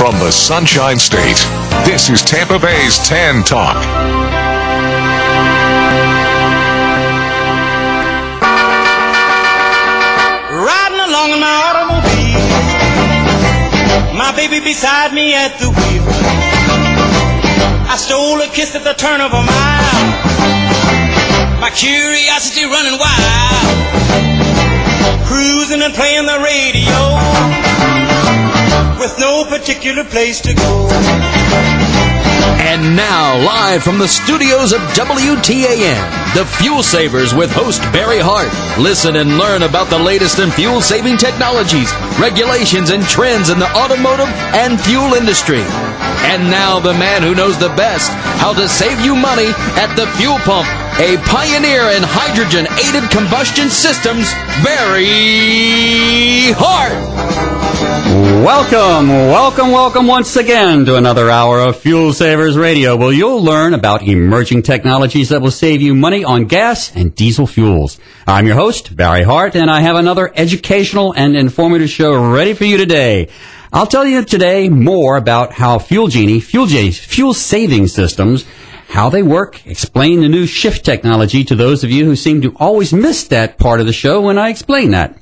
From the Sunshine State, this is Tampa Bay's TAN Talk. Riding along in my automobile, my baby beside me at the wheel. I stole a kiss at the turn of a mile, my curiosity running wild, cruising and playing the radio, with no particular place to go. And now, live from the studios of WTAN, the Fuel Savers with host Barry Hart. Listen and learn about the latest in fuel-saving technologies, regulations, and trends in the automotive and fuel industry. And now, the man who knows the best how to save you money at the fuel pump, a pioneer in hydrogen-aided combustion systems, Barry Hart. Welcome once again to another hour of Fuel Savers Radio, where you'll learn about emerging technologies that will save you money on gas and diesel fuels. I'm your host, Barry Hart, and I have another educational and informative show ready for you today. I'll tell you today more about how fuel saving systems, how they work, explain the new shift technology to those of you who seem to always miss that part of the show when I explain that.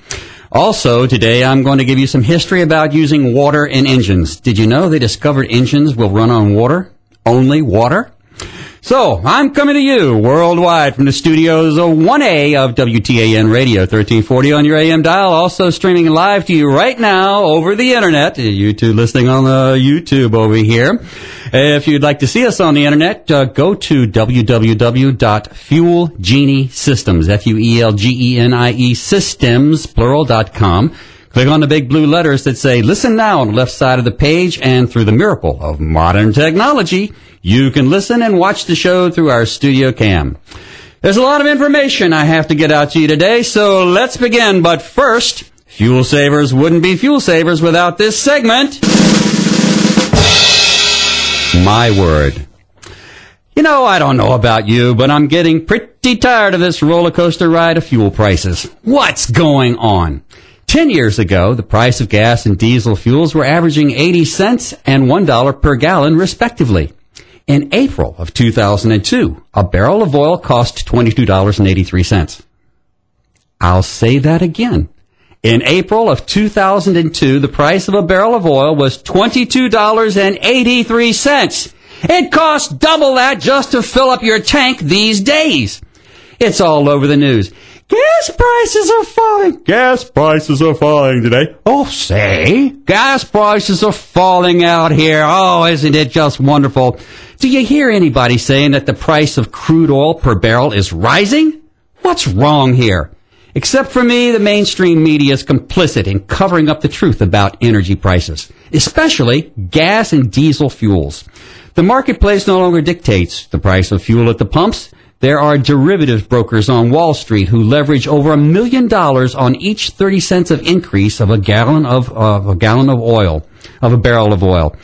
Also, today I'm going to give you some history about using water in engines. Did you know they discovered engines will run on water? Only water? So, I'm coming to you worldwide from the studios of 1A of WTAN Radio, 1340 on your AM dial. Also streaming live to you right now over the internet. You two listening on the YouTube over here. If you'd like to see us on the internet, go to www.fuelgeniesystems, FUELGENIE systems, plural.com. Click on the big blue letters that say Listen Now on the left side of the page, and through the miracle of modern technology, you can listen and watch the show through our studio cam. There's a lot of information I have to get out to you today, so let's begin. But first, Fuel Savers wouldn't be Fuel Savers without this segment. My word. You know, I don't know about you, but I'm getting pretty tired of this roller coaster ride of fuel prices. What's going on? 10 years ago, the price of gas and diesel fuels were averaging 80 cents and $1 per gallon, respectively. In April of 2002, a barrel of oil cost $22.83. I'll say that again. In April of 2002, the price of a barrel of oil was $22.83. It costs double that just to fill up your tank these days. It's all over the news. Gas prices are falling. Gas prices are falling today. Oh, say, gas prices are falling out here. Oh, isn't it just wonderful? Do you hear anybody saying that the price of crude oil per barrel is rising? What's wrong here? Except for me, the mainstream media is complicit in covering up the truth about energy prices, especially gas and diesel fuels. The marketplace no longer dictates the price of fuel at the pumps. There are derivative brokers on Wall Street who leverage over $1 million on each 30 cents of increase of a barrel of oil.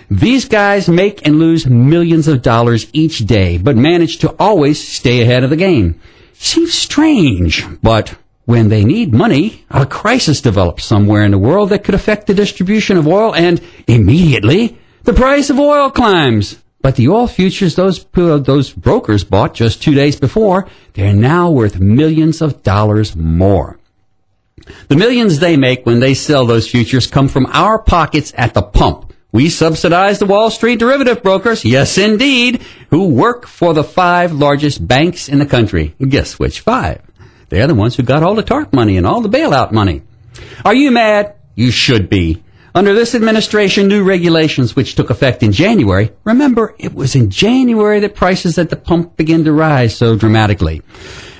These guys make and lose millions of dollars each day, but manage to always stay ahead of the game. Seems strange, but when they need money, a crisis develops somewhere in the world that could affect the distribution of oil, and immediately the price of oil climbs. But the oil futures those brokers bought just 2 days before, they're now worth millions of dollars more. The millions they make when they sell those futures come from our pockets at the pump. We subsidize the Wall Street derivative brokers, yes indeed, who work for the 5 largest banks in the country. Guess which 5? They're the ones who got all the TARP money and all the bailout money. Are you mad? You should be. Under this administration, new regulations which took effect in January, remember, it was in January that prices at the pump began to rise so dramatically.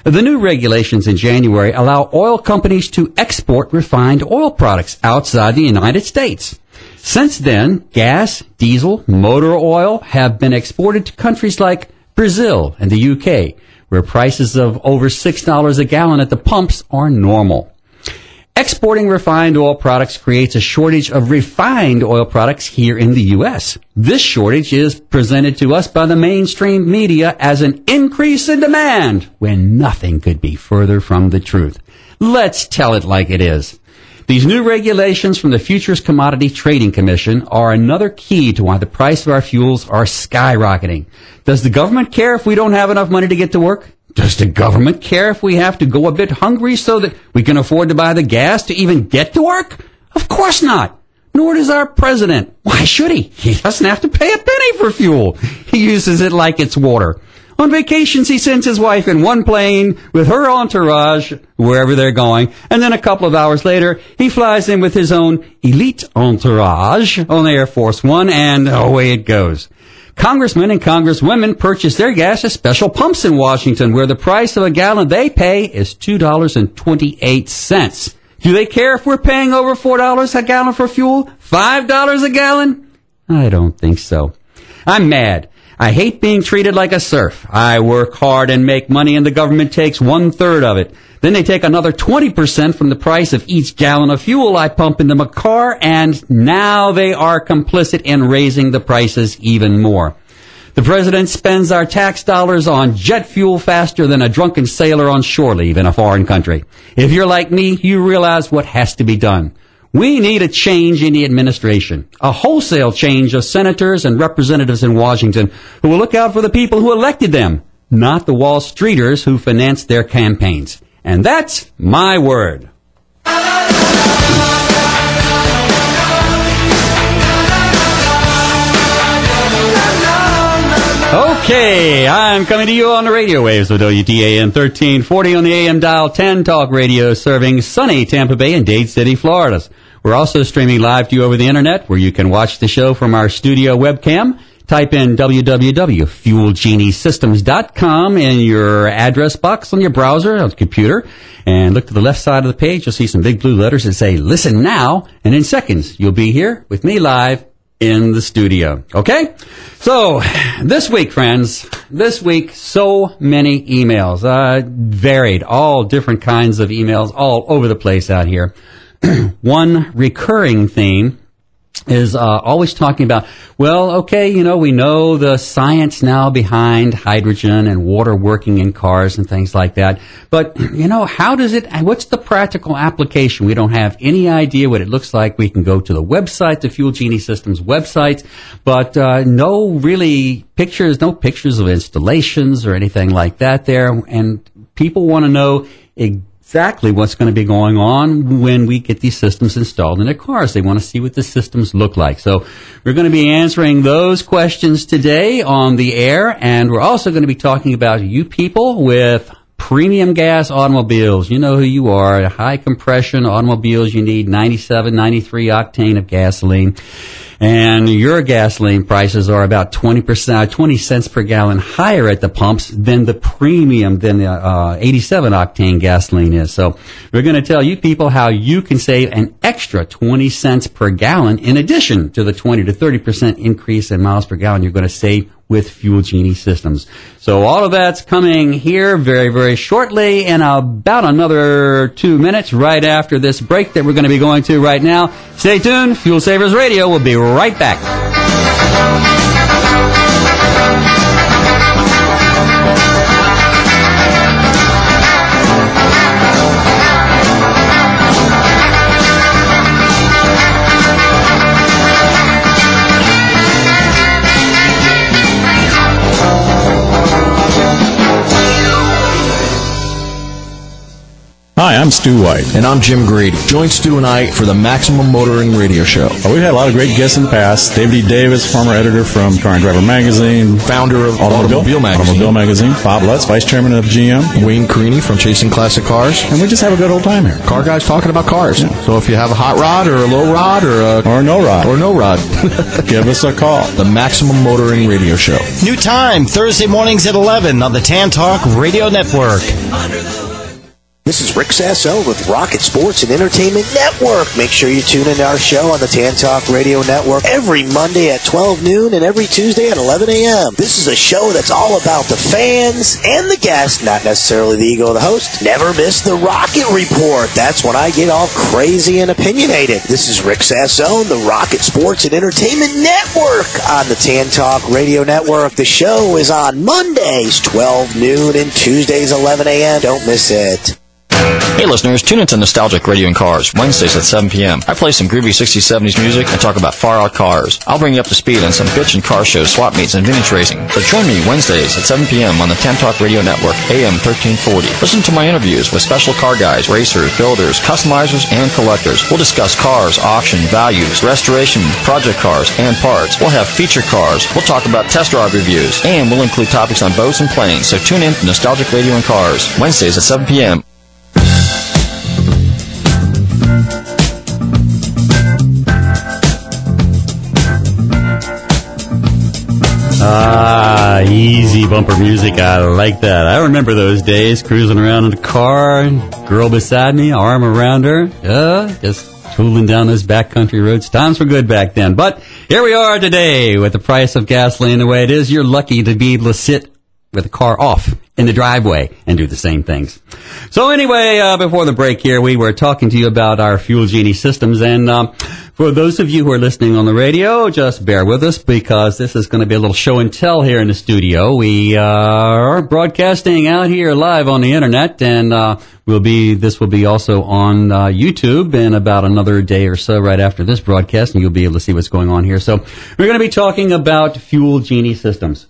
The new regulations in January allow oil companies to export refined oil products outside the United States. Since then, gas, diesel, motor oil have been exported to countries like Brazil and the UK, where prices of over $6 a gallon at the pumps are normal. Exporting refined oil products creates a shortage of refined oil products here in the U.S. This shortage is presented to us by the mainstream media as an increase in demand, when nothing could be further from the truth. Let's tell it like it is. These new regulations from the Futures Commodity Trading Commission are another key to why the price of our fuels are skyrocketing. Does the government care if we don't have enough money to get to work? Does the government care if we have to go a bit hungry so that we can afford to buy the gas to even get to work? Of course not. Nor does our president. Why should he? He doesn't have to pay a penny for fuel. He uses it like it's water. On vacations, he sends his wife in one plane with her entourage wherever they're going, and then a couple of hours later, he flies in with his own elite entourage on Air Force One, and away it goes. Congressmen and congresswomen purchase their gas at special pumps in Washington, where the price of a gallon they pay is $2.28. Do they care if we're paying over $4 a gallon for fuel? $5 a gallon? I don't think so. I'm mad. I hate being treated like a serf. I work hard and make money, and the government takes 1/3 of it. Then they take another 20% from the price of each gallon of fuel I pump into my car, and now they are complicit in raising the prices even more. The president spends our tax dollars on jet fuel faster than a drunken sailor on shore leave in a foreign country. If you're like me, you realize what has to be done. We need a change in the administration, a wholesale change of senators and representatives in Washington who will look out for the people who elected them, not the Wall Streeters who financed their campaigns. And that's my word. Okay, I'm coming to you on the radio waves with WTAN 1340 on the AM dial, 10 Talk Radio, serving sunny Tampa Bay and Dade City, Florida. We're also streaming live to you over the internet, where you can watch the show from our studio webcam. Type in www.fuelgeniesystems.com in your address box on your browser, on the computer, and look to the left side of the page. You'll see some big blue letters that say, listen now, and in seconds, you'll be here with me live in the studio. Okay? So, this week, friends, so many emails, varied, all different kinds of emails, all over the place out here. One recurring theme is always talking about, well, okay, we know the science now behind hydrogen and water working in cars and things like that. But, what's the practical application? We don't have any idea what it looks like. We can go to the website, the Fuel Genie Systems website, but no pictures of installations or anything like that there. And people want to know exactly what's going to be going on when we get these systems installed in their cars. They want to see what the systems look like. So we're going to be answering those questions today on the air, and we're also going to be talking about you people with premium gas automobiles. You know who you are. High compression automobiles. You need 97, 93 octane of gasoline. And your gasoline prices are about 20 cents per gallon higher at the pumps than the 87 octane gasoline is. So we're going to tell you people how you can save an extra 20 cents per gallon in addition to the 20 to 30% increase in miles per gallon you're going to save with Fuel Genie Systems. So all of that's coming here very, very shortly in about another 2 minutes right after this break that we're going to be going to right now. Stay tuned. Fuel Savers Radio will be right back. Hi, I'm Stu White. And I'm Jim Grady. Join Stu and I for the Maximum Motoring Radio Show. We've had a lot of great guests in the past. David E. Davis, former editor from Car and Driver Magazine. Founder of Automobile Magazine. Bob Lutz, Vice Chairman of GM. Wayne Creaney from Chasing Classic Cars. And we just have a good old time here. Car guys talking about cars. Yeah. So if you have a hot rod or a low rod or no rod. Give us a call. The Maximum Motoring Radio Show. New time, Thursday mornings at 11 on the TAN Talk Radio Network. This is Rick Sasso with Rocket Sports and Entertainment Network. Make sure you tune into our show on the TAN Talk Radio Network every Monday at 12 noon and every Tuesday at 11 a.m. This is a show that's all about the fans and the guests, not necessarily the ego of the host. Never miss the Rocket Report. That's when I get all crazy and opinionated. This is Rick Sasso, the Rocket Sports and Entertainment Network on the TAN Talk Radio Network. The show is on Mondays, 12 noon, and Tuesdays, 11 a.m. Don't miss it. Hey listeners, tune into Nostalgic Radio and Cars, Wednesdays at 7 p.m. I play some groovy 60s, 70s music and talk about far-out cars. I'll bring you up to speed on some bitch and car shows, swap meets, and vintage racing. So join me Wednesdays at 7 p.m. on the Tan Talk Radio Network, AM 1340. Listen to my interviews with special car guys, racers, builders, customizers, and collectors. We'll discuss cars, auction, values, restoration, project cars, and parts. We'll have feature cars. We'll talk about test drive reviews, and we'll include topics on boats and planes. So tune in to Nostalgic Radio and Cars, Wednesdays at 7 p.m. Easy bumper music. I like that. I remember those days, cruising around in the car, girl beside me, arm around her, just tooling down those backcountry roads. Times were good back then. But here we are today with the price of gasoline the way it is. You're lucky to be able to sit with the car off in the driveway and do the same things. So anyway, before the break here, we were talking to you about our Fuel Genie systems, and for those of you who are listening on the radio, just bear with us because this is going to be a little show and tell here in the studio. We are broadcasting out here live on the internet, and this will be also on YouTube in about another day or so right after this broadcast, and you'll be able to see what's going on here. So we're going to be talking about Fuel Genie systems.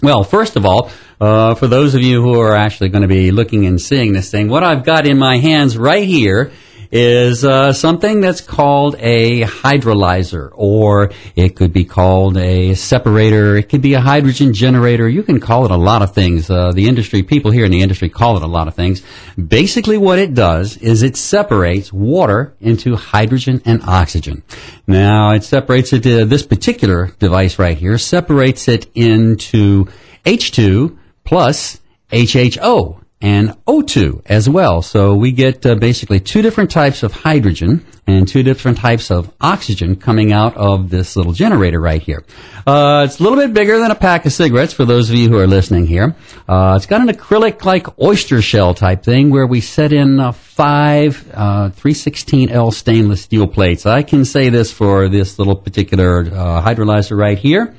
Well, first of all, for those of you who are actually going to be looking and seeing this thing, what I've got in my hands right here is something that's called a hydrolyzer, or it could be called a separator. It could be a hydrogen generator. You can call it a lot of things. People here in the industry call it a lot of things. Basically what it does is it separates water into hydrogen and oxygen. Now, it separates it, this particular device right here separates it into H2 plus HHO. And O2 as well. So we get basically two different types of hydrogen and two different types of oxygen coming out of this little generator right here. It's a little bit bigger than a pack of cigarettes for those of you who are listening here. It's got an acrylic like oyster shell type thing where we set in 5 316L stainless steel plates. I can say this for this little particular hydrolyzer right here.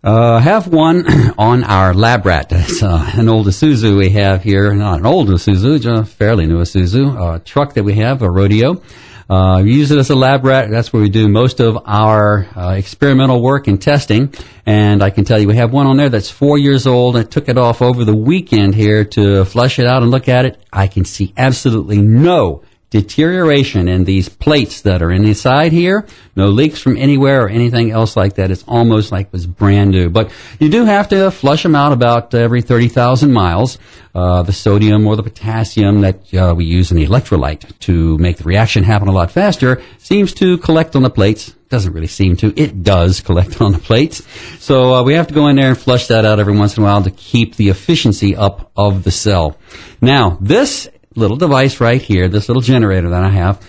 Have one on our lab rat. It's an old Isuzu we have here. Not an old Isuzu, just a fairly new Isuzu. Truck that we have, a rodeo. We use it as a lab rat. That's where we do most of our experimental work and testing. And I can tell you we have one on there that's 4 years old. I took it off over the weekend here to flush it out and look at it. I can see absolutely no deterioration in these plates that are inside here. No leaks from anywhere or anything else like that. It's almost like it was brand new. But you do have to flush them out about every 30,000 miles. The sodium or the potassium that we use in the electrolyte to make the reaction happen a lot faster seems to collect on the plates. Doesn't really seem to. It does collect on the plates. So we have to go in there and flush that out every once in a while to keep the efficiency up of the cell. Now, this little device right here, this little generator that I have,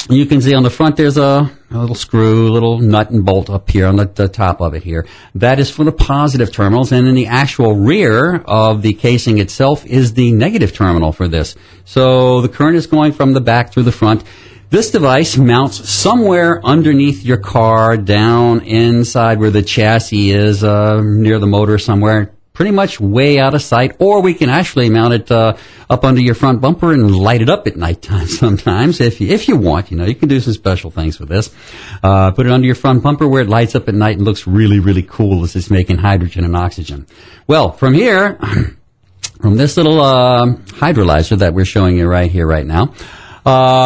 you can see on the front there's a little screw, little nut and bolt up here on the top of it here. That is for the positive terminals, and in the actual rear of the casing itself is the negative terminal for this. So the current is going from the back through the front. This device mounts somewhere underneath your car, down inside where the chassis is, near the motor somewhere. Pretty much way out of sight, or we can actually mount it up under your front bumper and light it up at nighttime sometimes if you want. You know, you can do some special things with this. Put it under your front bumper where it lights up at night and looks really, really cool as it's making hydrogen and oxygen. Well, from here, from this little hydrolyzer that we're showing you right here, right now,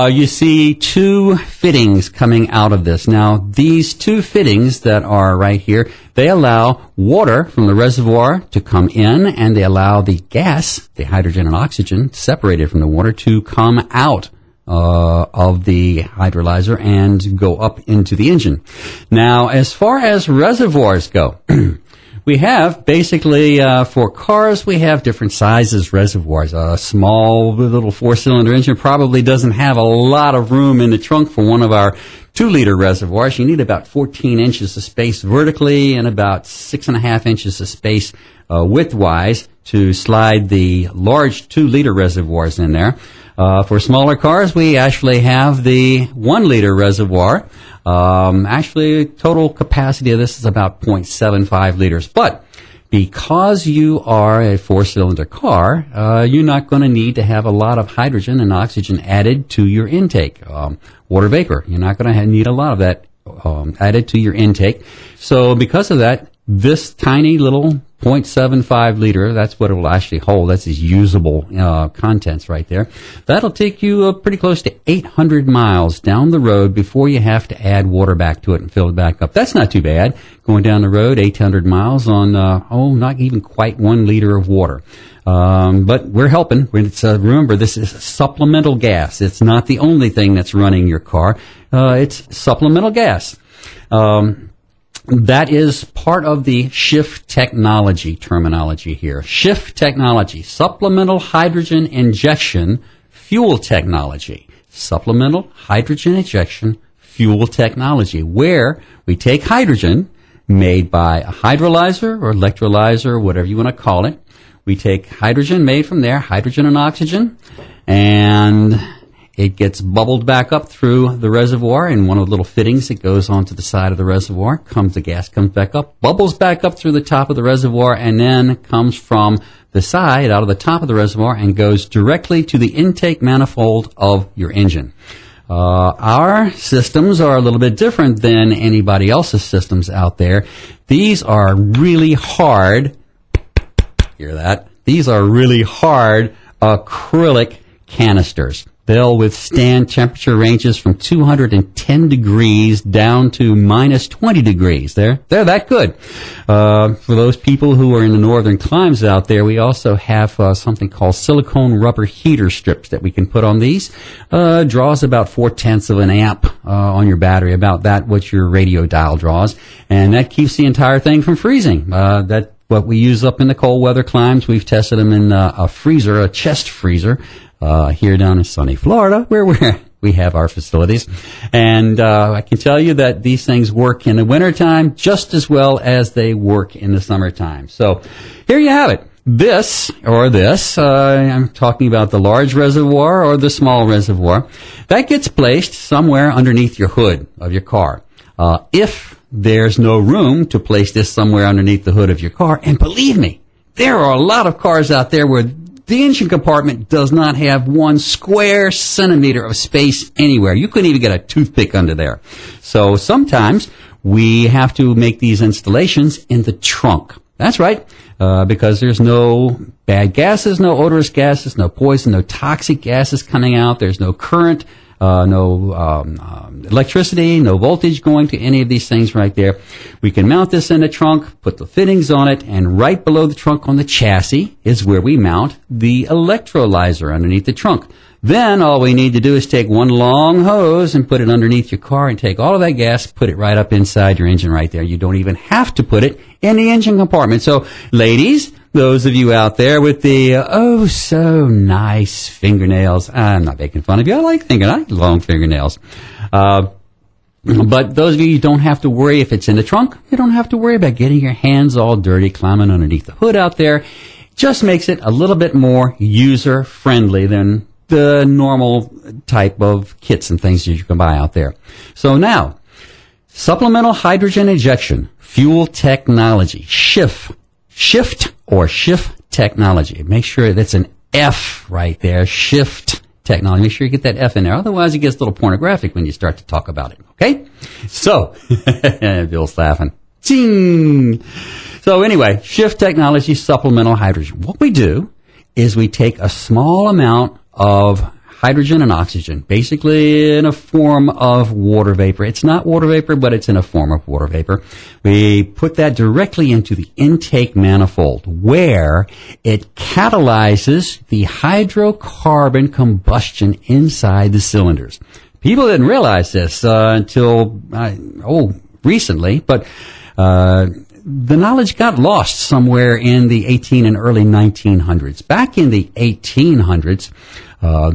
you see two fittings coming out of this. Now, these two fittings that are right here, they allow water from the reservoir to come in, and they allow the gas, the hydrogen and oxygen, separated from the water, to come out of the hydrolyzer and go up into the engine. Now, as far as reservoirs go, we have basically, for cars, we have different sizes reservoirs. A small little 4-cylinder engine probably doesn't have a lot of room in the trunk for one of our 2-liter reservoirs. You need about 14 inches of space vertically and about 6.5 inches of space widthwise to slide the large 2-liter reservoirs in there. For smaller cars, we actually have the 1-liter reservoir. Actually, total capacity of this is about 0.75 liters. But because you are a four-cylinder car, you're not going to need to have a lot of hydrogen and oxygen added to your intake. Water vapor, you're not going to need a lot of that added to your intake. So because of that, this tiny little 0.75 liter, that's what it will actually hold. That's its usable contents right there. That'll take you pretty close to 800 miles down the road before you have to add water back to it and fill it back up. That's not too bad. Going down the road, 800 miles on, not even quite 1 liter of water. But we're helping. Remember, this is supplemental gas. It's not the only thing that's running your car. It's supplemental gas. That is part of the shift technology terminology here. Shift technology, supplemental hydrogen injection fuel technology. Supplemental hydrogen injection fuel technology, where we take hydrogen made by a hydrolyzer or electrolyzer, whatever you want to call it. We take hydrogen made from there, hydrogen and oxygen, and it gets bubbled back up through the reservoir in one of the little fittings that goes onto the side of the reservoir. The gas comes back up, bubbles back up through the top of the reservoir, and then comes from the side out of the top of the reservoir and goes directly to the intake manifold of your engine. Our systems are a little bit different than anybody else's systems out there. These are really hard. Hear that? These are really hard acrylic canisters. They'll withstand temperature ranges from 210 degrees down to minus 20 degrees. They're that good. For those people who are in the northern climes out there, we also have something called silicone rubber heater strips that we can put on these. Draws about 0.4 of an amp on your battery, about that what your radio dial draws, and that keeps the entire thing from freezing. That's what we use up in the cold weather climes. We've tested them in a freezer, a chest freezer, here down in sunny Florida, where we have our facilities. And I can tell you that these things work in the wintertime just as well as they work in the summertime. So here you have it. I'm talking about the large reservoir or the small reservoir. That gets placed somewhere underneath your hood of your car. If there's no room to place this somewhere underneath the hood of your car, and believe me, there are a lot of cars out there where the engine compartment does not have 1 square centimeter of space anywhere. You couldn't even get a toothpick under there. So sometimes we have to make these installations in the trunk. That's right, because there's no bad gases, no odorous gases, no poison, no toxic gases coming out. There's no current, no electricity, no voltage going to any of these things right there. We can mount this in the trunk, put the fittings on it, and right below the trunk on the chassis is where we mount the electrolyzer underneath the trunk. Then all we need to do is take one long hose and put it underneath your car and take all of that gas, put it right up inside your engine right there. You don't even have to put it in the engine compartment. So, ladies, those of you out there with the oh so nice fingernails, I'm not making fun of you. I like long fingernails. But those of you who don't have to worry if it's in the trunk, you don't have to worry about getting your hands all dirty climbing underneath the hood out there. Just makes it a little bit more user friendly than the normal type of kits and things that you can buy out there. So now, supplemental hydrogen injection, fuel technology, shift technology. Make sure that's an F right there, shift technology. Make sure you get that F in there. Otherwise, it gets a little pornographic when you start to talk about it. Okay? So, Bill's laughing. Ching! So anyway, shift technology, supplemental hydrogen. What we do is we take a small amount of hydrogen and oxygen, basically in a form of water vapor. It's not water vapor, but it's in a form of water vapor. We put that directly into the intake manifold, where it catalyzes the hydrocarbon combustion inside the cylinders. People didn't realize this until recently, but the knowledge got lost somewhere in the 18 and early 1900s. Back in the 1800s,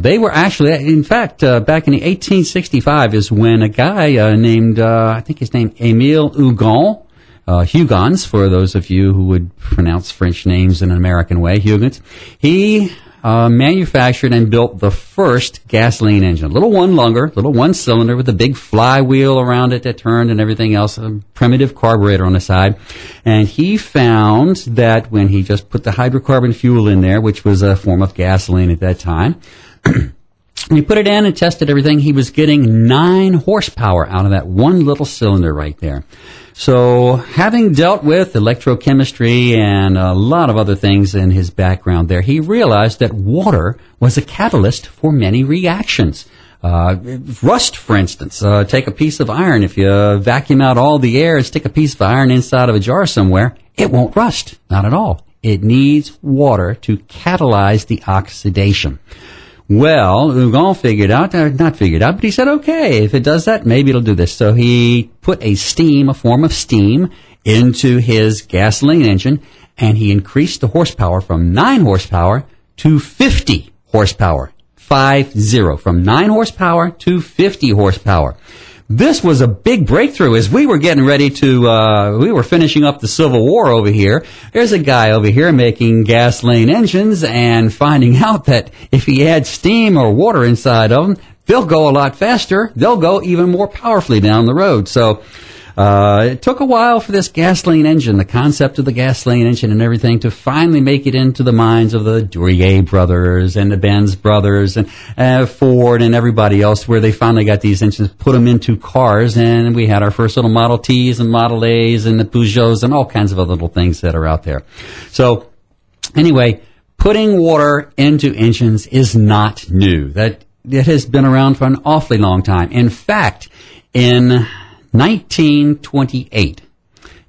they were actually, in fact, back in the 1865 is when a guy named, I think his name Emile Huygens, for those of you who would pronounce French names in an American way, Huygens, he manufactured and built the first gasoline engine. Little one cylinder with a big flywheel around it that turned and everything else, a primitive carburetor on the side. And he found that when he just put the hydrocarbon fuel in there, which was a form of gasoline at that time, when he put it in and tested everything, he was getting 9 horsepower out of that one little cylinder right there. So, having dealt with electrochemistry and a lot of other things in his background there, he realized that water was a catalyst for many reactions. Rust, for instance. Take a piece of iron. If you vacuum out all the air and stick a piece of iron inside of a jar somewhere, it won't rust. Not at all. It needs water to catalyze the oxidation. Well, Ugon not figured out, but he said, okay, if it does that, maybe it'll do this. So he put a form of steam, into his gasoline engine, and he increased the horsepower from 9 horsepower to 50 horsepower. 50. From 9 horsepower to 50 horsepower. This was a big breakthrough as we were getting ready to, we were finishing up the Civil War over here. There's a guy over here making gasoline engines and finding out that if he adds steam or water inside of them, they'll go a lot faster. They'll go even more powerfully down the road. So, it took a while for this gasoline engine, the concept of the gasoline engine and everything, to finally make it into the minds of the Duryea brothers and the Benz brothers and Ford and everybody else, where they finally got these engines, put them into cars, and we had our first little Model Ts and Model As and the Peugeots and all kinds of other little things that are out there. So, anyway, putting water into engines is not new. It has been around for an awfully long time. In fact, in 1928.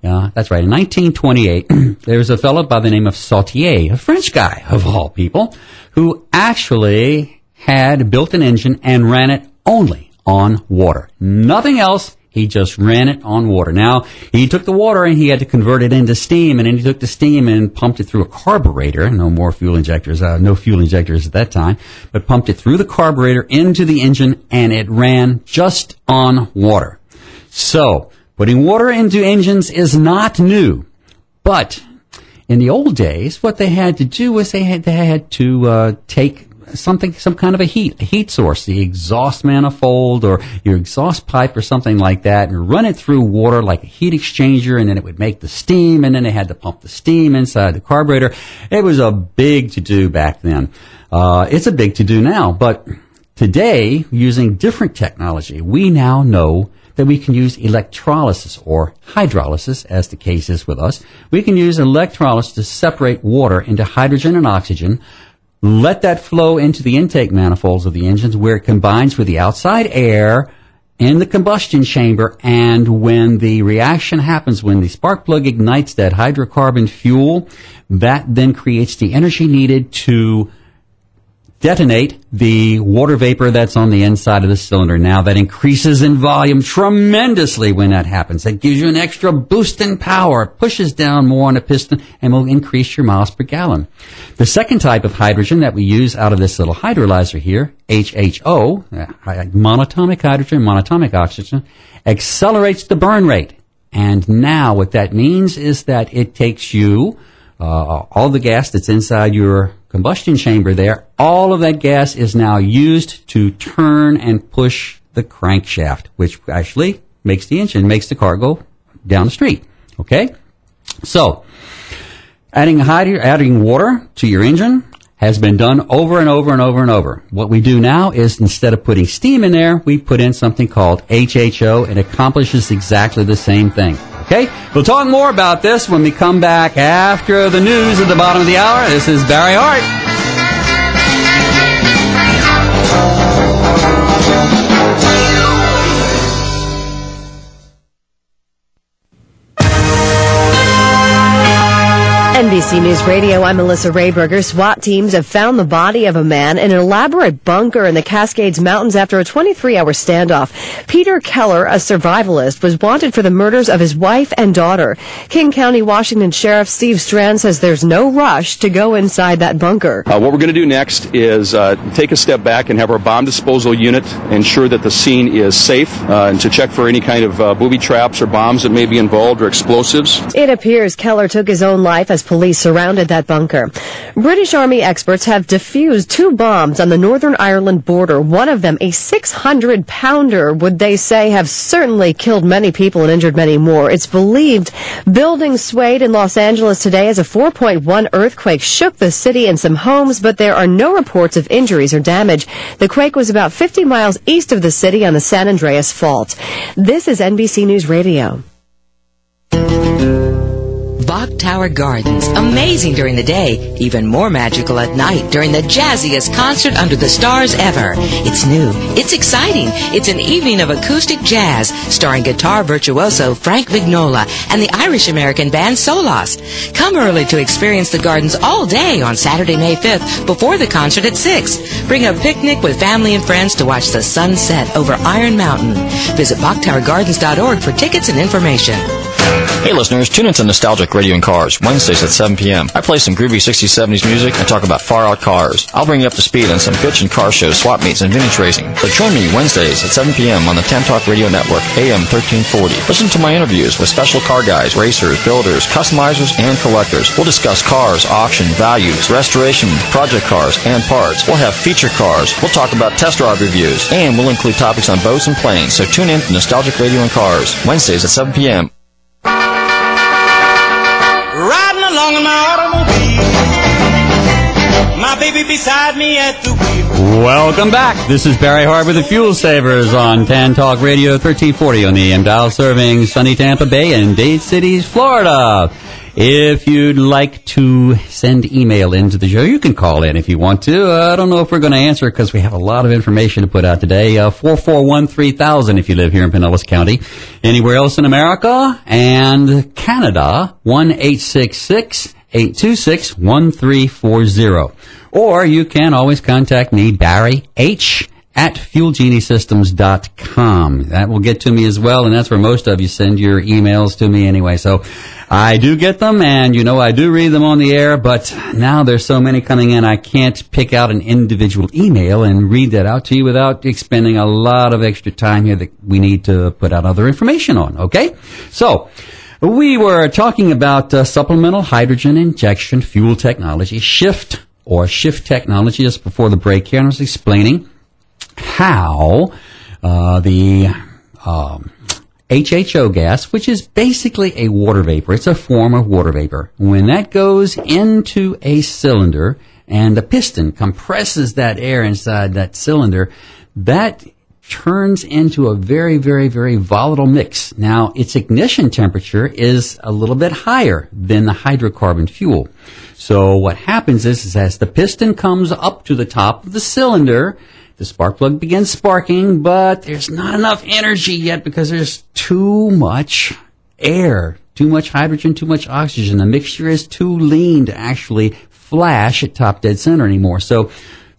Yeah, that's right. In 1928, there was a fellow by the name of Sautier, a French guy, of all people, who actually had built an engine and ran it only on water. Nothing else. He just ran it on water. Now, he took the water and he had to convert it into steam, and then he took the steam and pumped it through a carburetor. No fuel injectors at that time, but pumped it through the carburetor into the engine, and it ran just on water. So, putting water into engines is not new, but in the old days, what they had to do was they had to take some kind of a heat source, the exhaust manifold or your exhaust pipe or something like that, and run it through water like a heat exchanger, and then it would make the steam, and then they had to pump the steam inside the carburetor. It was a big to-do back then. It's a big to-do now, but today, using different technology, we now know that we can use electrolysis or hydrolysis, as the case is with us. We can use electrolysis to separate water into hydrogen and oxygen, let that flow into the intake manifolds of the engines where it combines with the outside air in the combustion chamber, and when the reaction happens, when the spark plug ignites that hydrocarbon fuel, that then creates the energy needed to detonate the water vapor that's on the inside of the cylinder. Now, that increases in volume tremendously when that happens. That gives you an extra boost in power. It pushes down more on the piston and will increase your miles per gallon. The second type of hydrogen that we use out of this little hydrolyzer here, HHO, monatomic hydrogen, monatomic oxygen, accelerates the burn rate. And now what that means is that it takes you all the gas that's inside your combustion chamber there, all of that gas is now used to turn and push the crankshaft, which actually makes the car go down the street. Okay? So, adding water to your engine has been done over and over and over and over. What we do now is, instead of putting steam in there, we put in something called HHO, and it accomplishes exactly the same thing. Okay? We'll talk more about this when we come back after the news at the bottom of the hour. This is Barry Hart. NBC News Radio, I'm Melissa Rayberger. SWAT teams have found the body of a man in an elaborate bunker in the Cascades Mountains after a 23-hour standoff. Peter Keller, a survivalist, was wanted for the murders of his wife and daughter. King County, Washington Sheriff Steve Strand says there's no rush to go inside that bunker. What we're going to do next is take a step back and have our bomb disposal unit ensure that the scene is safe and to check for any kind of booby traps or bombs that may be involved or explosives. It appears Keller took his own life as police surrounded that bunker. British Army experts have defused 2 bombs on the Northern Ireland border. One of them, a 600-pounder, would they say, have certainly killed many people and injured many more. It's believed buildings swayed in Los Angeles today as a 4.1 earthquake shook the city and some homes, but there are no reports of injuries or damage. The quake was about 50 miles east of the city on the San Andreas Fault. This is NBC News Radio. Bach Tower Gardens. Amazing during the day, even more magical at night during the jazziest concert under the stars ever. It's new. It's exciting. It's an evening of acoustic jazz starring guitar virtuoso Frank Vignola and the Irish-American band Solas. Come early to experience the gardens all day on Saturday, May 5th before the concert at 6. Bring a picnic with family and friends to watch the sun set over Iron Mountain. Visit BachTowerGardens.org for tickets and information. Hey listeners, tune into Nostalgic Radio and Cars, Wednesdays at 7 p.m. I play some groovy 60s, 70s music and talk about far-out cars. I'll bring you up to speed on some bitch and car shows, swap meets, and vintage racing. So join me Wednesdays at 7 p.m. on the Tan Talk Radio Network, AM 1340. Listen to my interviews with special car guys, racers, builders, customizers, and collectors. We'll discuss cars, auction, values, restoration, project cars, and parts. We'll have feature cars. We'll talk about test drive reviews, and we'll include topics on boats and planes. So tune in to Nostalgic Radio and Cars, Wednesdays at 7 p.m. Riding along in my automobile, my baby beside me at the wheel. Welcome back. This is Barry Hart with the Fuel Savers on Tan Talk Radio 1340 on the AM dial, serving sunny Tampa Bay and Dade Cities, Florida. If you'd like to send email into the show, you can call in if you want to. I don't know if we're going to answer because we have a lot of information to put out today. 441-3000 if you live here in Pinellas County. Anywhere else in America and Canada, 1-866-826-1340. Or you can always contact me, Barry H., at FuelGenieSystems.com. That will get to me as well, and that's where most of you send your emails to me anyway. So I do get them, and I do read them on the air, but now there's so many coming in, I can't pick out an individual email and read that out to you without expending a lot of extra time here that we need to put out other information on, okay? So we were talking about supplemental hydrogen injection fuel technology, shift technology, just before the break here, and I was explaining how the HHO gas, which is basically a water vapor, it's a form of water vapor, when that goes into a cylinder and the piston compresses that air inside that cylinder, that turns into a very, very, very volatile mix. Now, its ignition temperature is a little bit higher than the hydrocarbon fuel. So what happens is as the piston comes up to the top of the cylinder, the spark plug begins sparking, but there's not enough energy yet because there's too much air, too much hydrogen, too much oxygen. The mixture is too lean to actually flash at top dead center anymore. So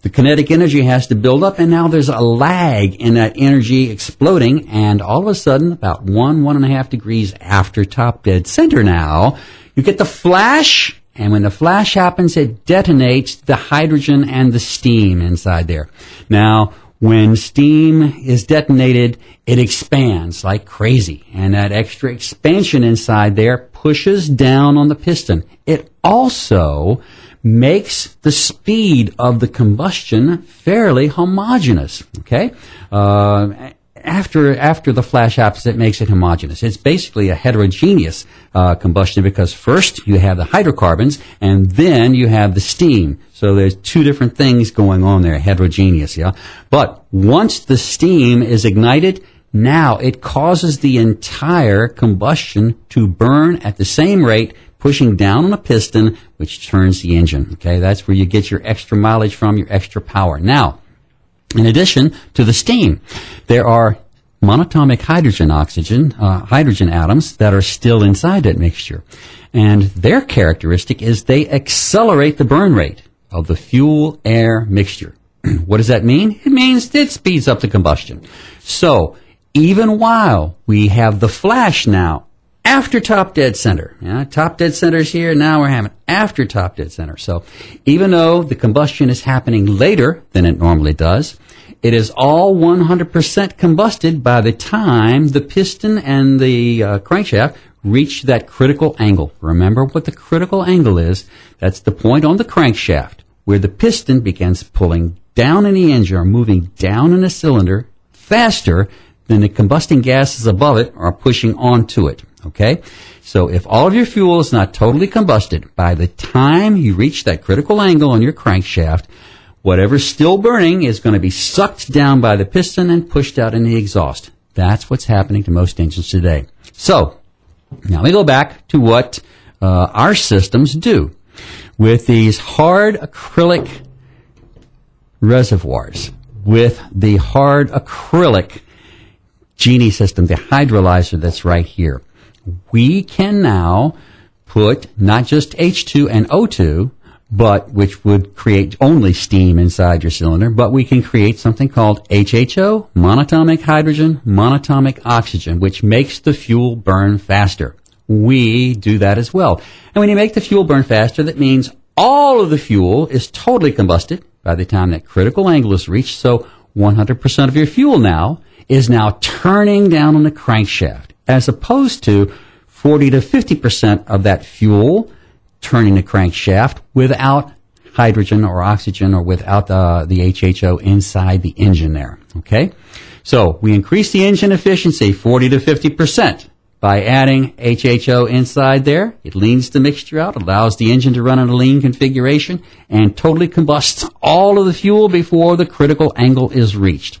the kinetic energy has to build up, and now there's a lag in that energy exploding, and all of a sudden, about 1.5 degrees after top dead center now, you get the flash. And when the flash happens, it detonates the hydrogen and the steam inside there. Now, when steam is detonated, it expands like crazy. And that extra expansion inside there pushes down on the piston. It also makes the speed of the combustion fairly homogeneous. Okay? After the flash happens, it makes it homogeneous. It's basically a heterogeneous combustion because first you have the hydrocarbons and then you have the steam. So there's two different things going on there, heterogeneous, yeah? But once the steam is ignited, now it causes the entire combustion to burn at the same rate, pushing down on a piston, which turns the engine. Okay, that's where you get your extra mileage from, your extra power. Now, in addition to the steam, there are monatomic hydrogen atoms that are still inside that mixture. And their characteristic is they accelerate the burn rate of the fuel-air mixture. What does that mean? It means it speeds up the combustion. So, even while we have the flash now, after top dead center, top dead center is here, now we're having after top dead center. So, even though the combustion is happening later than it normally does, it is all 100% combusted by the time the piston and the crankshaft reach that critical angle. Remember what the critical angle is. That's the point on the crankshaft where the piston begins pulling down in the engine or moving down in the cylinder faster than the combusting gases above it are pushing onto it. Okay? So if all of your fuel is not totally combusted, by the time you reach that critical angle on your crankshaft, whatever's still burning is going to be sucked down by the piston and pushed out in the exhaust. That's what's happening to most engines today. So, now we go back to what our systems do. With these hard acrylic reservoirs, with the hard acrylic Genie system, the hydrolyzer that's right here, we can now put not just H2 and O2, but which would create only steam inside your cylinder, but we can create something called HHO, monatomic hydrogen, monatomic oxygen, which makes the fuel burn faster. We do that as well. And when you make the fuel burn faster, that means all of the fuel is totally combusted by the time that critical angle is reached. So 100% of your fuel now is now turning down on the crankshaft, as opposed to 40 to 50% of that fuel turning the crankshaft without hydrogen or oxygen or without the HHO inside the engine there. Okay? So we increase the engine efficiency 40 to 50% by adding HHO inside there. It leans the mixture out, allows the engine to run in a lean configuration, and totally combusts all of the fuel before the critical angle is reached.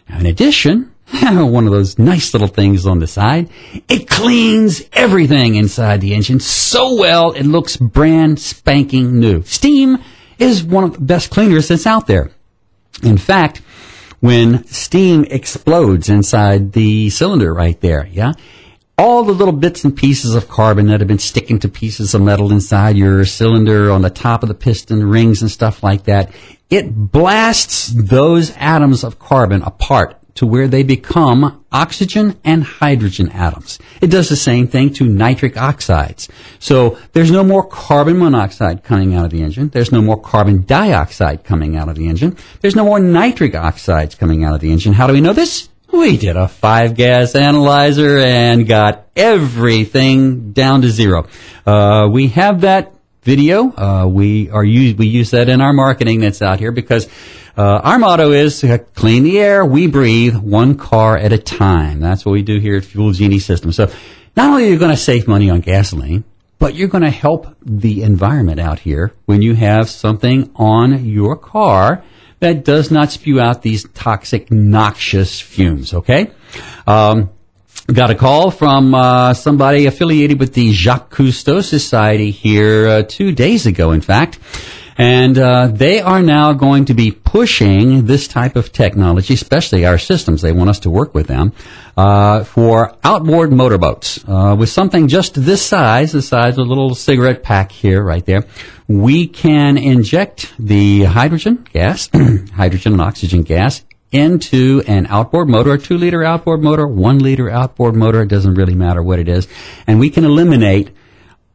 Now, in addition, one of those nice little things on the side, it cleans everything inside the engine so well it looks brand spanking new. Steam is one of the best cleaners that's out there. In fact, when steam explodes inside the cylinder right there, all the little bits and pieces of carbon that have been sticking to pieces of metal inside your cylinder on the top of the piston rings and stuff like that, it blasts those atoms of carbon apart to where they become oxygen and hydrogen atoms. It does the same thing to nitric oxides. So there's no more carbon monoxide coming out of the engine. There's no more carbon dioxide coming out of the engine. There's no more nitric oxides coming out of the engine. How do we know this? We did a 5-gas analyzer and got everything down to zero. We have that video. We use that in our marketing that's out here because our motto is clean the air we breathe, one car at a time. That's what we do here at Fuel Genie Systems. So not only are you going to save money on gasoline, but you're going to help the environment out here when you have something on your car that does not spew out these toxic, noxious fumes, okay? Got a call from somebody affiliated with the Jacques Cousteau Society here 2 days ago, in fact. And they are now going to be pushing this type of technology, especially our systems. They want us to work with them for outboard motorboats. With something just this size, the size of a little cigarette pack here, right there, we can inject the hydrogen gas, hydrogen and oxygen gas, into an outboard motor, a 2-liter outboard motor, 1-liter outboard motor. It doesn't really matter what it is. And we can eliminate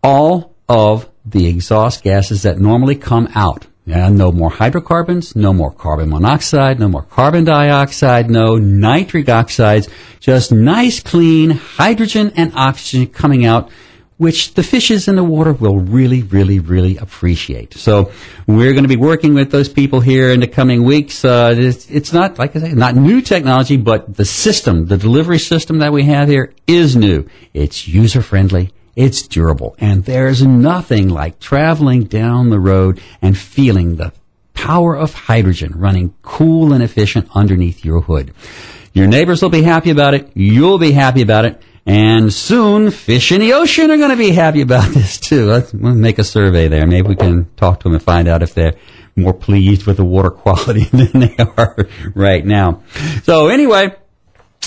all of the exhaust gases that normally come out. No more hydrocarbons, no more carbon monoxide, no more carbon dioxide, no nitric oxides, just nice, clean hydrogen and oxygen coming out, which the fishes in the water will really, really, really appreciate. So we're going to be working with those people here in the coming weeks. It's not, like I say, not new technology, but the system, the delivery system that we have here is new. It's user-friendly. It's durable, and there's nothing like traveling down the road and feeling the power of hydrogen running cool and efficient underneath your hood. Your neighbors will be happy about it. You'll be happy about it. And soon, fish in the ocean are going to be happy about this, too. We'll make a survey there. Maybe we can talk to them and find out if they're more pleased with the water quality than they are right now. So anyway,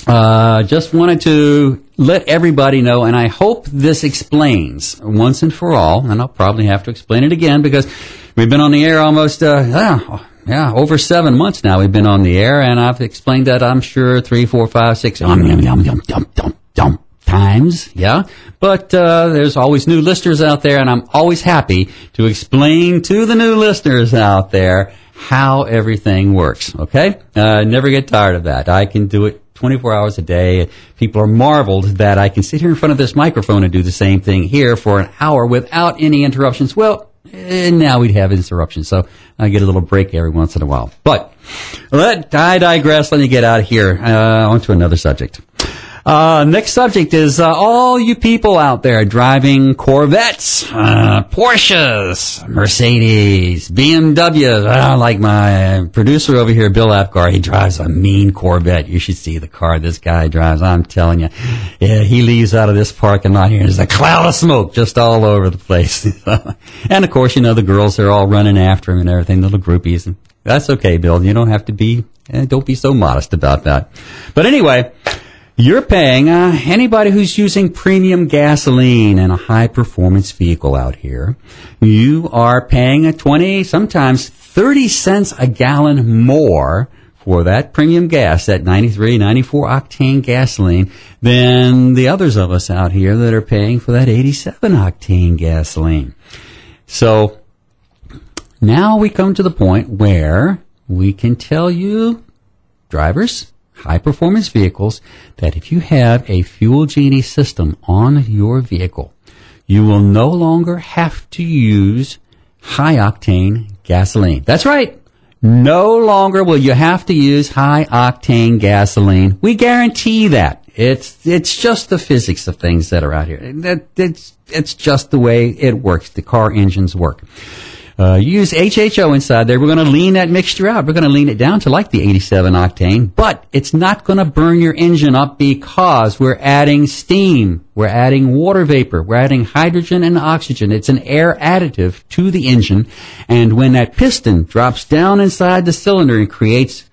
just wanted to let everybody know, and I hope this explains once and for all, and I'll probably have to explain it again because we've been on the air almost, over 7 months now we've been on the air, and I've explained that, I'm sure, 3, 4, 5, 6, times, but there's always new listeners out there, and I'm always happy to explain to the new listeners out there how everything works, okay? Never get tired of that. I can do it 24 hours a day. People are marveled that I can sit here in front of this microphone and do the same thing here for an hour without any interruptions. Well, now we'd have interruptions, so I get a little break every once in a while. But I digress. Let me get out of here. On to another subject. Next subject is all you people out there driving Corvettes, Porsches, Mercedes, BMWs. Like my producer over here, Bill Apgar, he drives a mean Corvette. You should see the car this guy drives. I'm telling you. Yeah, he leaves out of this parking lot here. There's a cloud of smoke just all over the place. And, of course, the girls are all running after him and everything, little groupies. And that's okay, Bill. You don't have to be, don't be so modest about that. But anyway, you're paying, anybody who's using premium gasoline in a high-performance vehicle out here, you are paying a 20, sometimes 30 cents a gallon more for that premium gas, that 93, 94 octane gasoline, than the others of us out here that are paying for that 87 octane gasoline. So now we come to the point where we can tell you, drivers, high-performance vehicles, that if you have a Fuel Genie system on your vehicle, you will no longer have to use high-octane gasoline. That's right. No longer will you have to use high-octane gasoline. We guarantee that. It's just the physics of things that are out here. It's just the way it works. The car engines work. Use HHO inside there. We're going to lean that mixture out. We're going to lean it down to like the 87 octane, but it's not going to burn your engine up because we're adding steam. We're adding water vapor. We're adding hydrogen and oxygen. It's an air additive to the engine. And when that piston drops down inside the cylinder and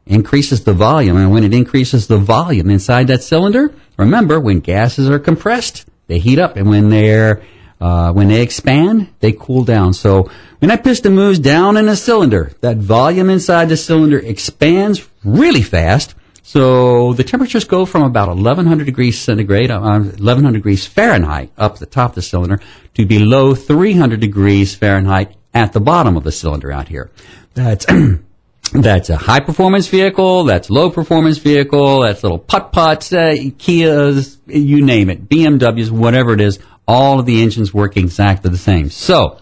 increases the volume, and when it increases the volume inside that cylinder, remember, when gases are compressed, they heat up, and when they expand, they cool down. So when that piston moves down in the cylinder, that volume inside the cylinder expands really fast. So the temperatures go from about 1100 degrees centigrade, 1100 degrees Fahrenheit up the top of the cylinder to below 300 degrees Fahrenheit at the bottom of the cylinder out here. That's a high-performance vehicle, that's low-performance vehicle, that's little putt-putts, Kias, you name it, BMWs, whatever it is. All of the engines work exactly the same. So,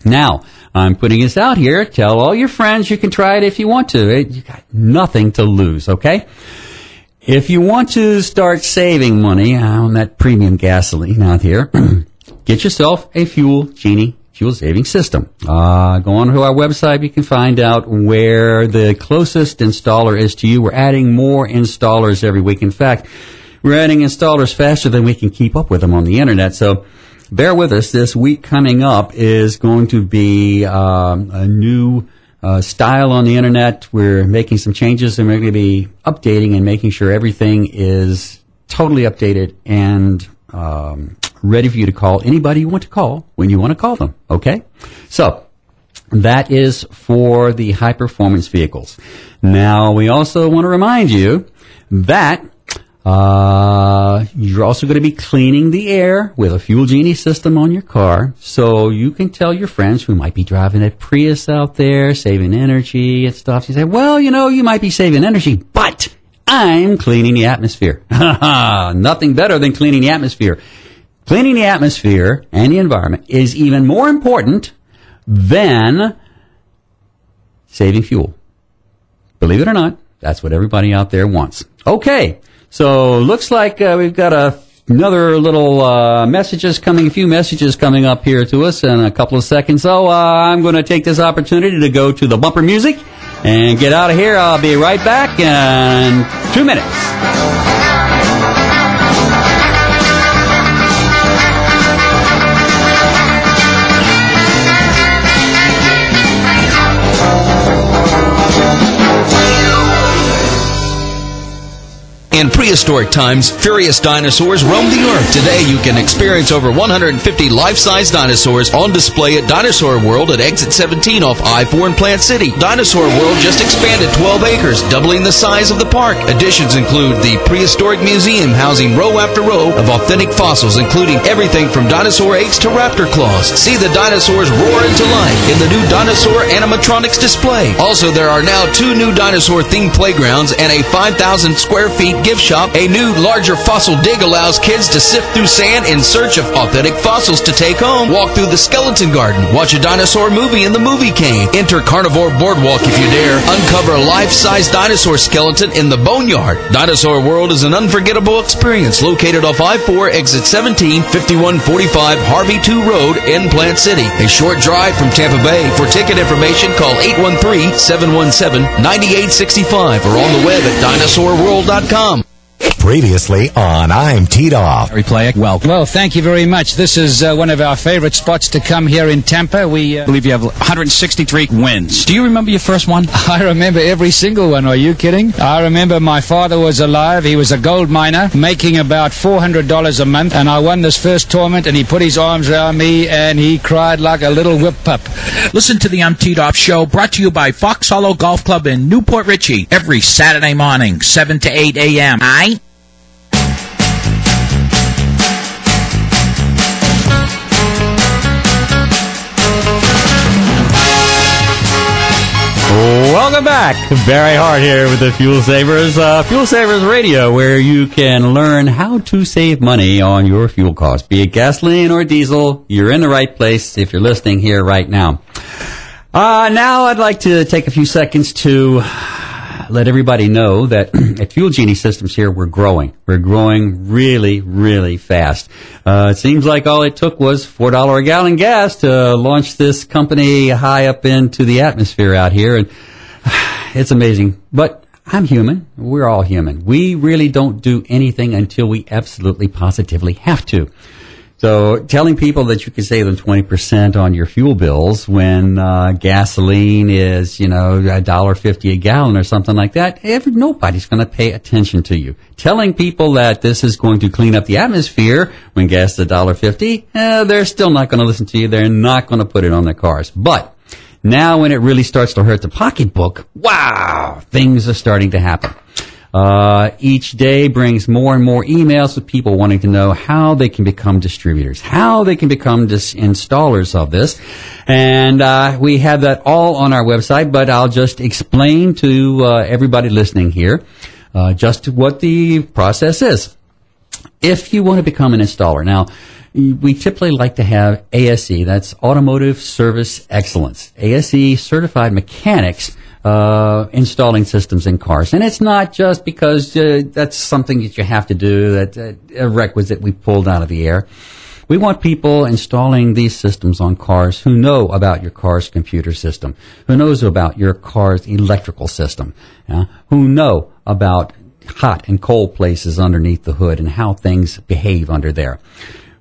now, I'm putting this out here. Tell all your friends you can try it if you want to. You got nothing to lose, okay? If you want to start saving money on that premium gasoline out here, get yourself a Fuel Genie fuel-saving system. Go on to our website. You can find out where the closest installer is to you. We're adding more installers every week. In fact, we're adding installers faster than we can keep up with them on the internet. So bear with us. This week coming up is going to be a new style on the internet. We're making some changes, and we're going to be updating and making sure everything is totally updated and ready for you to call anybody you want to call when you want to call them. Okay? So that is for the high-performance vehicles. Now, we also want to remind you that you're also going to be cleaning the air with a Fuel Genie system on your car, so you can tell your friends who might be driving a Prius out there, saving energy and stuff. You say, well, you might be saving energy, but I'm cleaning the atmosphere. Nothing better than cleaning the atmosphere. Cleaning the atmosphere and the environment is even more important than saving fuel. Believe it or not, that's what everybody out there wants. Okay. So looks like we've got another little a few messages coming up here to us in a couple of seconds. So I'm going to take this opportunity to go to the bumper music and get out of here. I'll be right back in 2 minutes. In prehistoric times, furious dinosaurs roamed the earth. Today, you can experience over 150 life-size dinosaurs on display at Dinosaur World at Exit 17 off I-4 in Plant City. Dinosaur World just expanded 12 acres, doubling the size of the park. Additions include the Prehistoric Museum, housing row after row of authentic fossils, including everything from dinosaur eggs to raptor claws. See the dinosaurs roar into life in the new Dinosaur Animatronics display. Also, there are now 2 new dinosaur-themed playgrounds and a 5,000 square feet gift shop. A new, larger fossil dig allows kids to sift through sand in search of authentic fossils to take home. Walk through the skeleton garden. Watch a dinosaur movie in the movie cane. Enter Carnivore Boardwalk if you dare. Uncover a life-size dinosaur skeleton in the boneyard. Dinosaur World is an unforgettable experience located off I-4, exit 17, 5145 Harvey 2 Road in Plant City. A short drive from Tampa Bay. For ticket information, call 813-717-9865 or on the web at dinosaurworld.com. Previously on I'm Teed Off. Replay, welcome. Well, thank you very much. This is one of our favorite spots to come here in Tampa. We believe you have 163 wins. Do you remember your first one? I remember every single one. Are you kidding? I remember my father was alive. He was a gold miner making about $400 a month, and I won this first tournament, and he put his arms around me, and he cried like a little whip pup. Listen to the I'm Teed Off show, brought to you by Fox Hollow Golf Club in Newport Richey, every Saturday morning, 7 to 8 a.m. Welcome back. Barry Hart here with the Fuel Savers. Fuel Savers Radio, where you can learn how to save money on your fuel costs. Be it gasoline or diesel, you're in the right place if you're listening here right now. Now I'd like to take a few seconds to let everybody know that at Fuel Genie Systems here, we're growing. We're growing really, really fast. It seems like all it took was $4 a gallon gas to launch this company high up into the atmosphere out here. And it's amazing. But I'm human. We're all human. We really don't do anything until we absolutely positively have to. So telling people that you can save them 20% on your fuel bills when gasoline is, $1.50 a gallon or something like that, nobody's going to pay attention to you. Telling people that this is going to clean up the atmosphere when gas is $1.50, they're still not going to listen to you. They're not going to put it on their cars. But now when it really starts to hurt the pocketbook, wow, things are starting to happen. Each day brings more and more emails with people wanting to know how they can become distributors, how they can become installers of this. And we have that all on our website, but I'll just explain to everybody listening here just what the process is. If you want to become an installer, now, we typically like to have ASE, that's Automotive Service Excellence, ASE certified mechanics installing systems in cars. And it's not just because that's something that you have to do, that's a requisite we pulled out of the air. We want people installing these systems on cars who know about your car's computer system, who knows about your car's electrical system, who know about hot and cold places underneath the hood and how things behave under there.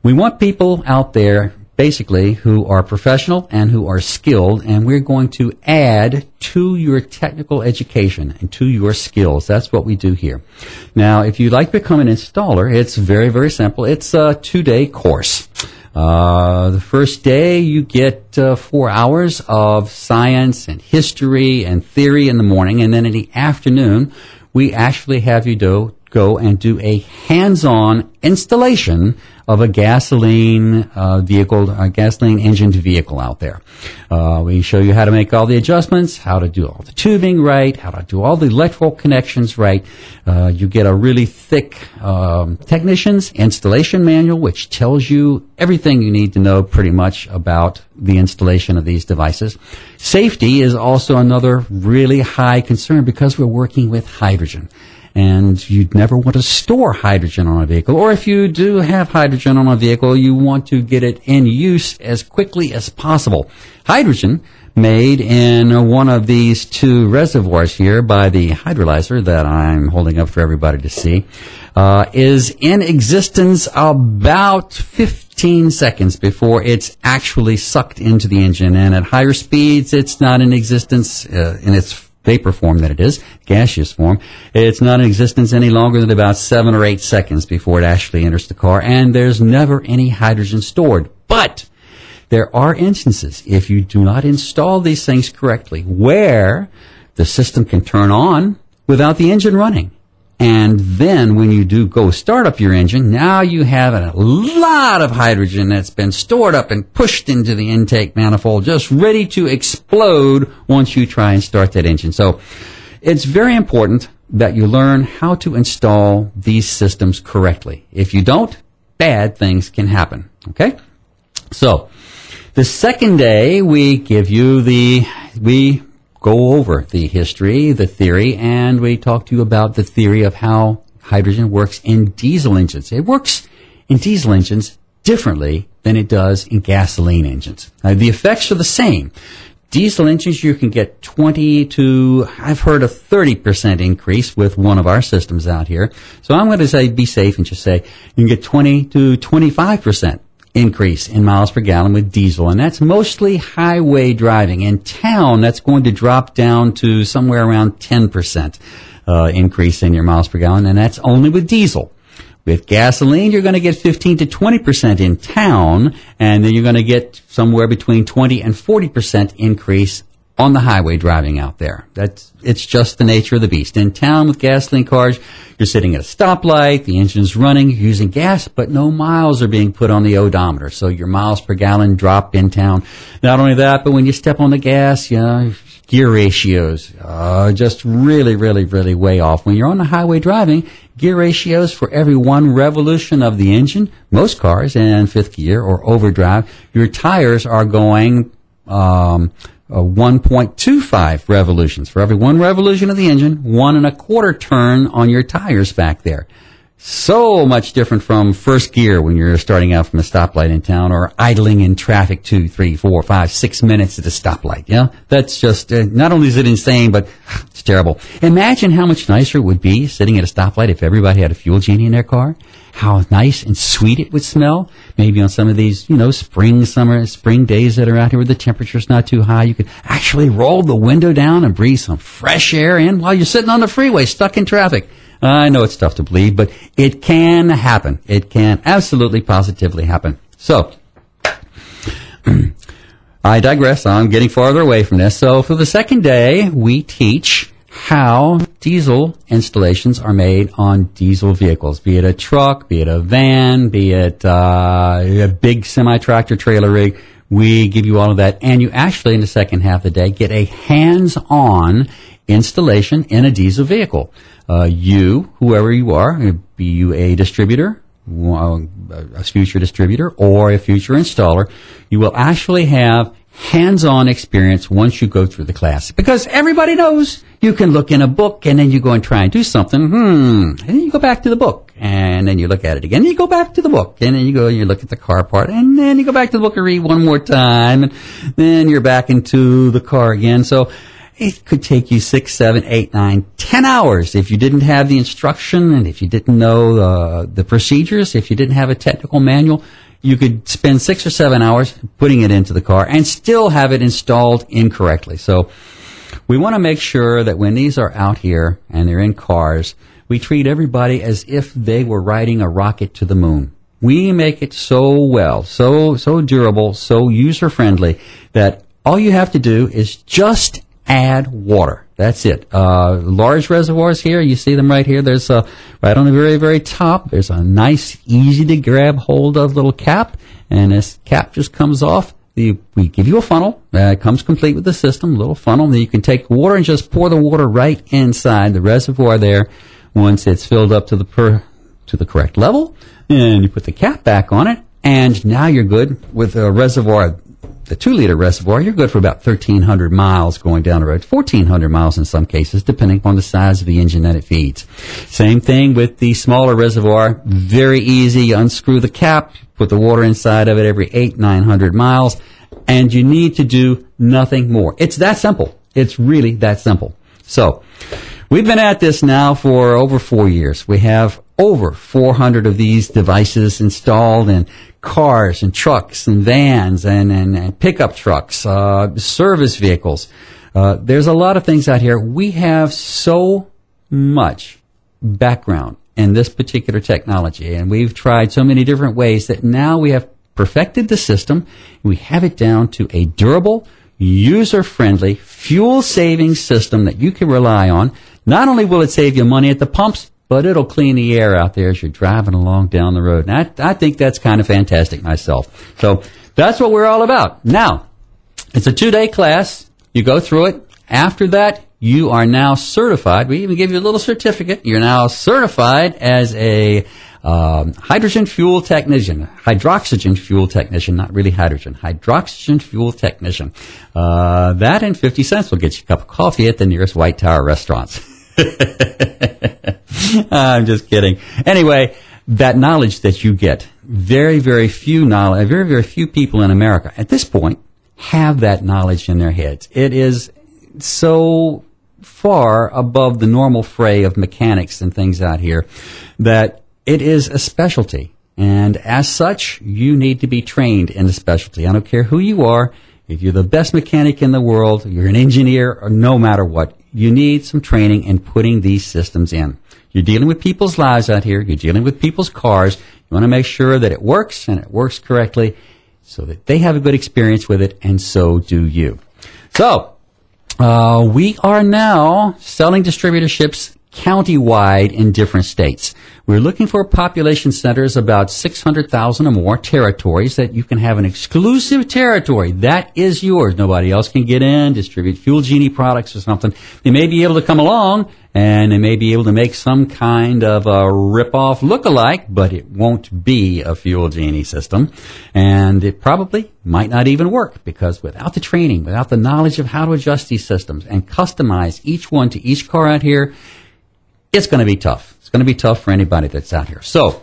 We want people out there basically who are professional and who are skilled, and we're going to add to your technical education and to your skills. That's what we do here. Now, if you'd like to become an installer, it's very, very simple. It's a 2-day course. The first day you get 4 hours of science and history and theory in the morning, and then in the afternoon we actually have you go and do a hands-on installation of a gasoline vehicle, a gasoline engined vehicle out there. We show you how to make all the adjustments, how to do all the tubing right, how to do all the electrical connections right. You get a really thick technician's installation manual, which tells you everything you need to know pretty much about the installation of these devices. Safety is also another really high concern because we're working with hydrogen. And you'd never want to store hydrogen on a vehicle. Or if you do have hydrogen on a vehicle, you want to get it in use as quickly as possible. Hydrogen, made in one of these 2 reservoirs here by the hydrolyzer that I'm holding up for everybody to see, is in existence about 15 seconds before it's actually sucked into the engine. And at higher speeds, it's not in existence in its vapor form that it is, gaseous form, it's not in existence any longer than about 7 or 8 seconds before it actually enters the car, and there's never any hydrogen stored. But there are instances, if you do not install these things correctly, where the system can turn on without the engine running. And then when you do go start up your engine, now you have a lot of hydrogen that's been stored up and pushed into the intake manifold, just ready to explode once you try and start that engine. So it's very important that you learn how to install these systems correctly. If you don't, bad things can happen. Okay? So the second day, we go over the history, the theory, and we talk to you about the theory of how hydrogen works in diesel engines. It works in diesel engines differently than it does in gasoline engines. Now, the effects are the same. Diesel engines, you can get 20 to, I've heard a 30% increase with one of our systems out here. So I'm going to say, be safe and just say you can get 20 to 25% increase in miles per gallon with diesel, and that's mostly highway driving. In town, that's going to drop down to somewhere around 10% increase in your miles per gallon, and that's only with diesel. With gasoline, you're going to get 15 to 20% in town, and then you're going to get somewhere between 20 and 40% increase on the highway driving out there. It's just the nature of the beast. In town with gasoline cars, you're sitting at a stoplight, the engine's running, you're using gas, but no miles are being put on the odometer. So your miles per gallon drop in town. Not only that, but when you step on the gas, gear ratios just really, really, really way off. When you're on the highway driving, gear ratios for every one revolution of the engine, most cars in fifth gear or overdrive, your tires are going 1.25 revolutions. For every one revolution of the engine, 1 1/4 turn on your tires back there. So much different from first gear when you're starting out from a stoplight in town or idling in traffic 2, 3, 4, 5, 6 minutes at a stoplight. Yeah, that's just, not only is it insane, but it's terrible. Imagine how much nicer it would be sitting at a stoplight if everybody had a fuel genie in their car. How nice and sweet it would smell. Maybe on some of these, spring days that are out here where the temperature's not too high, you could actually roll the window down and breathe some fresh air in while you're sitting on the freeway stuck in traffic. I know it's tough to believe, but it can happen. It can absolutely, positively happen. So, I digress. I'm getting farther away from this. So, for the second day, we teach how diesel installations are made on diesel vehicles, be it a truck, be it a van, be it a big semi-tractor trailer rig. We give you all of that, and you actually, in the second half of the day, get a hands-on installation in a diesel vehicle. You, whoever you are, be you a distributor, a future distributor, or a future installer, you will actually have hands-on experience once you go through the class. Because everybody knows you can look in a book and then you go and try and do something, and then you go back to the book, and then you look at it again, and you go back to the book, and then you go and you look at the car part, and then you go back to the book and read one more time, and then you're back into the car again. So it could take you 6, 7, 8, 9, 10 hours if you didn't have the instruction and if you didn't know the procedures, if you didn't have a technical manual. You could spend 6 or 7 hours putting it into the car and still have it installed incorrectly. So we want to make sure that when these are out here and they're in cars, we treat everybody as if they were riding a rocket to the moon. We make it so well, so durable, so user-friendly that all you have to do is just add water. That's it. Large reservoirs here, you see them right here. There's right on the very, very top, there's a nice, easy to grab hold of little cap, and this cap just comes off. We give you a funnel. It comes complete with the system, little funnel. Then you can take water and just pour the water right inside the reservoir there. Once it's filled up to the correct level, and you put the cap back on it, and now you're good with a reservoir. The 2-liter reservoir, you're good for about 1,300 miles going down the road, 1,400 miles in some cases, depending upon the size of the engine that it feeds. Same thing with the smaller reservoir, very easy. You unscrew the cap, put the water inside of it every 800-900 miles, and you need to do nothing more. It's that simple. It's really that simple. So, we've been at this now for over 4 years. We have over 400 of these devices installed in cars and trucks and vans and pickup trucks, service vehicles, There's a lot of things out here. We have so much background in this particular technology, and we've tried so many different ways that now we have perfected the system. We have it down to a durable, user-friendly, fuel-saving system that you can rely on. Not only will it save you money at the pumps, but it'll clean the air out there as you're driving along down the road. And I think that's kind of fantastic myself. So that's what we're all about. Now, it's a 2-day class. You go through it. After that, you are now certified. We even give you a little certificate. You're now certified as a hydrogen fuel technician, hydroxygen fuel technician, not really hydrogen, hydroxygen fuel technician. That and 50 cents will get you a cup of coffee at the nearest White Tower restaurants. I'm just kidding. Anyway, that knowledge that you get, very, very few people in America at this point have that knowledge in their heads. It is so far above the normal fray of mechanics and things out here that it is a specialty. And as such, you need to be trained in the specialty. I don't care who you are. If you're the best mechanic in the world, you're an engineer, or no matter what, you need some training in putting these systems in. You're dealing with people's lives out here. You're dealing with people's cars. You want to make sure that it works and it works correctly so that they have a good experience with it, and so do you. So, we are now selling distributorships countywide in different states. We're looking for population centers about 600,000 or more territories that you can have an exclusive territory. That is yours. Nobody else can get in, distribute Fuel Genie products or something. They may be able to come along and they may be able to make some kind of a rip-off look-alike, but it won't be a Fuel Genie system. And it probably might not even work because without the training, without the knowledge of how to adjust these systems and customize each one to each car out here, it's going to be tough. It's going to be tough for anybody that's out here. So,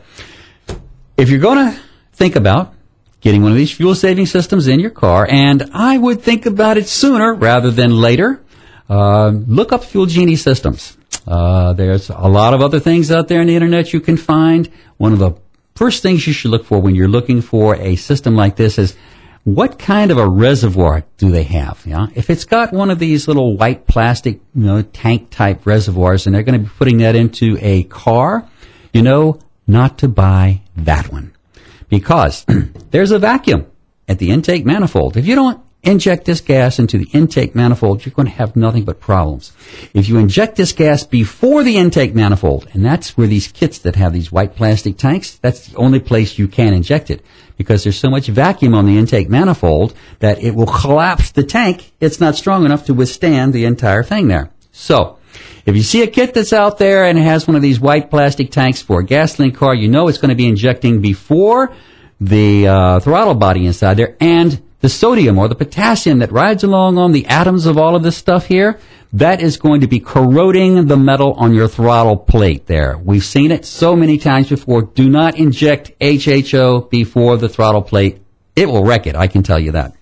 if you're going to think about getting one of these fuel-saving systems in your car, and I would think about it sooner rather than later, look up Fuel Genie systems. There's a lot of other things out there on the internet you can find. One of the first things you should look for when you're looking for a system like this is what kind of a reservoir do they have? Yeah? If it's got one of these little white plastic, tank-type reservoirs, and they're going to be putting that into a car, not to buy that one. Because there's a vacuum at the intake manifold. If you don't inject this gas into the intake manifold, you're going to have nothing but problems. If you inject this gas before the intake manifold, and that's where these kits that have these white plastic tanks, that's the only place you can inject it. Because there's so much vacuum on the intake manifold that it will collapse the tank. It's not strong enough to withstand the entire thing there. So, if you see a kit that's out there and it has one of these white plastic tanks for a gasoline car, you know it's going to be injecting before the throttle body inside there, and the sodium or the potassium that rides along on the atoms of all of this stuff here, that is going to be corroding the metal on your throttle plate there. We've seen it so many times before. Do not inject HHO before the throttle plate. It will wreck it, I can tell you that.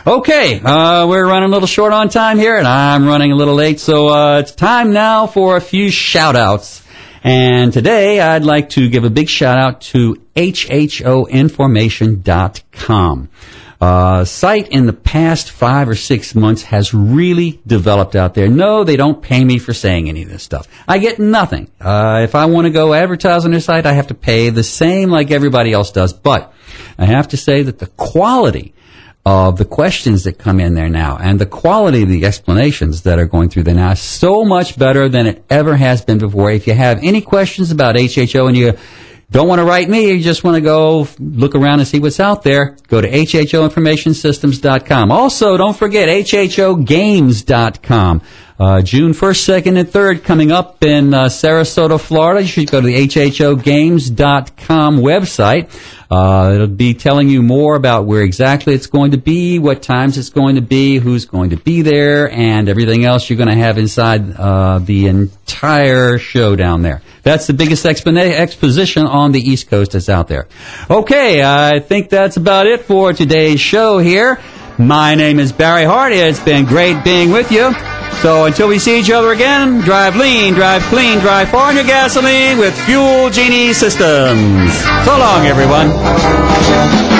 Okay, we're running a little short on time here, and I'm running a little late, so it's time now for a few shout-outs. And today, I'd like to give a big shout-out to HHOinformation.com. Site in the past 5 or 6 months has really developed out there. No, they don't pay me for saying any of this stuff. I get nothing. If I want to go advertise on their site, I have to pay the same like everybody else does. But I have to say that the quality of the questions that come in there now and the quality of the explanations that are going through there now is so much better than it ever has been before. If you have any questions about HHO and you don't want to write me, you just want to go look around and see what's out there, go to HHOinformationsystems.com. Also, don't forget HHOgames.com. June 1st, 2nd, and 3rd coming up in Sarasota, Florida. You should go to the HHOgames.com website. It'll be telling you more about where exactly it's going to be, what times it's going to be, who's going to be there, and everything else you're going to have inside the entire show down there. That's the biggest exposition on the East Coast that's out there. Okay, I think that's about it for today's show here. My name is Barry Hart. It's been great being with you. So until we see each other again, drive lean, drive clean, drive far on your gasoline with Fuel Genie Systems. So long, everyone.